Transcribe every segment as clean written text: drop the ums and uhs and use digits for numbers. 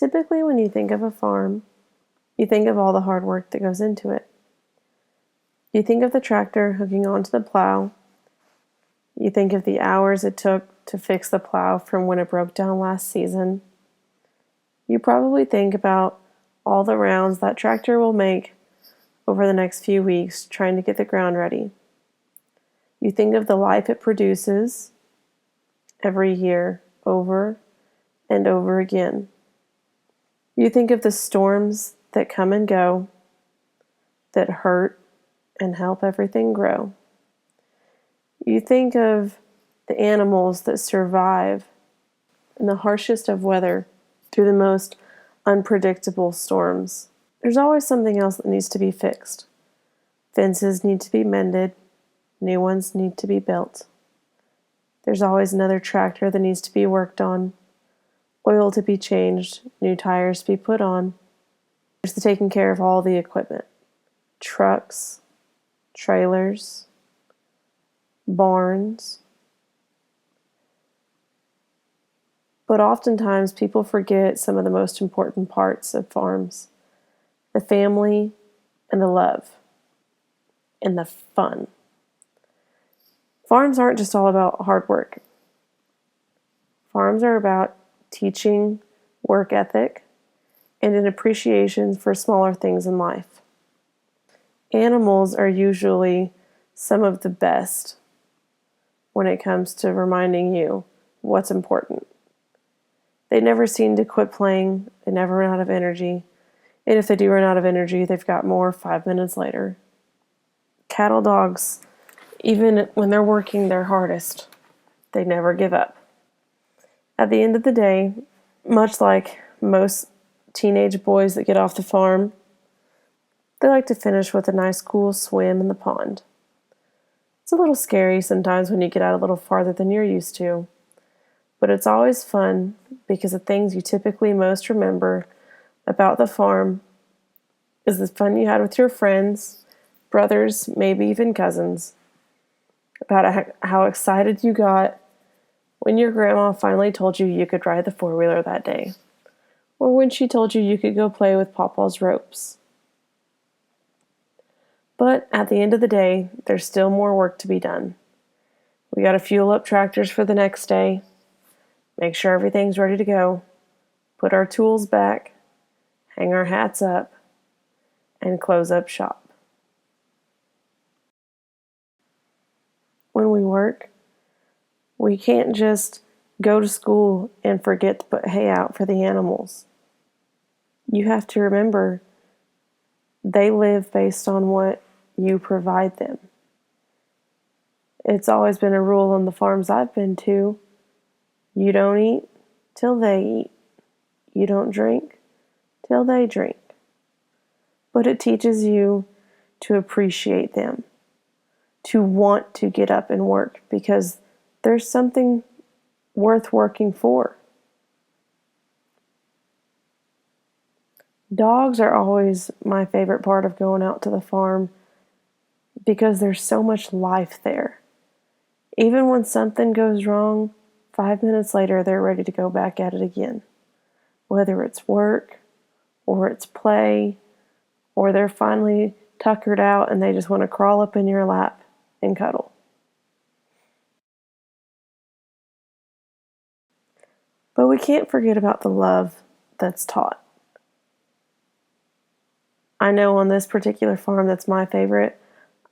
Typically, when you think of a farm, you think of all the hard work that goes into it. You think of the tractor hooking onto the plow. You think of the hours it took to fix the plow from when it broke down last season. You probably think about all the rounds that tractor will make over the next few weeks trying to get the ground ready. You think of the life it produces every year over and over again. You think of the storms that come and go, that hurt and help everything grow. You think of the animals that survive in the harshest of weather through the most unpredictable storms. There's always something else that needs to be fixed. Fences need to be mended. New ones need to be built. There's always another tractor that needs to be worked on, oil to be changed, new tires to be put on. There's the taking care of all the equipment. Trucks, trailers, barns. But oftentimes people forget some of the most important parts of farms. The family and the love and the fun. Farms aren't just all about hard work. Farms are about teaching work ethic and an appreciation for smaller things in life. Animals are usually some of the best when it comes to reminding you what's important. They never seem to quit playing. They never run out of energy. And if they do run out of energy, they've got more 5 minutes later. Cattle dogs, even when they're working their hardest, they never give up. At the end of the day, much like most teenage boys that get off the farm, they like to finish with a nice cool swim in the pond. It's a little scary sometimes when you get out a little farther than you're used to, but it's always fun because the things you typically most remember about the farm is the fun you had with your friends, brothers, maybe even cousins, about how excited you got when your grandma finally told you you could ride the four-wheeler that day, or when she told you could go play with Pawpaw's ropes. But at the end of the day, there's still more work to be done. We got to fuel up tractors for the next day, make sure everything's ready to go, put our tools back, hang our hats up, and close up shop. When we work, we can't just go to school and forget to put hay out for the animals. You have to remember they live based on what you provide them. It's always been a rule on the farms I've been to. You don't eat till they eat. You don't drink till they drink. But it teaches you to appreciate them, to want to get up and work because there's something worth working for. Dogs are always my favorite part of going out to the farm because there's so much life there. Even when something goes wrong, 5 minutes later they're ready to go back at it again. Whether it's work, or it's play, or they're finally tuckered out and they just want to crawl up in your lap and cuddle. But we can't forget about the love that's taught. I know on this particular farm that's my favorite,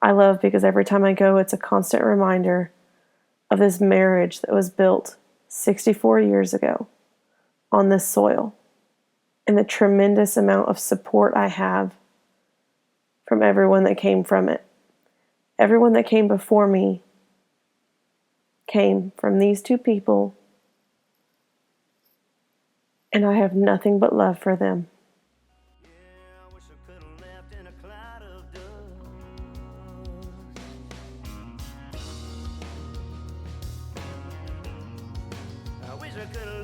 I love because every time I go, it's a constant reminder of this marriage that was built 64 years ago on this soil and the tremendous amount of support I have from everyone that came from it. Everyone that came before me came from these two people, and I have nothing but love for them. I wish I could have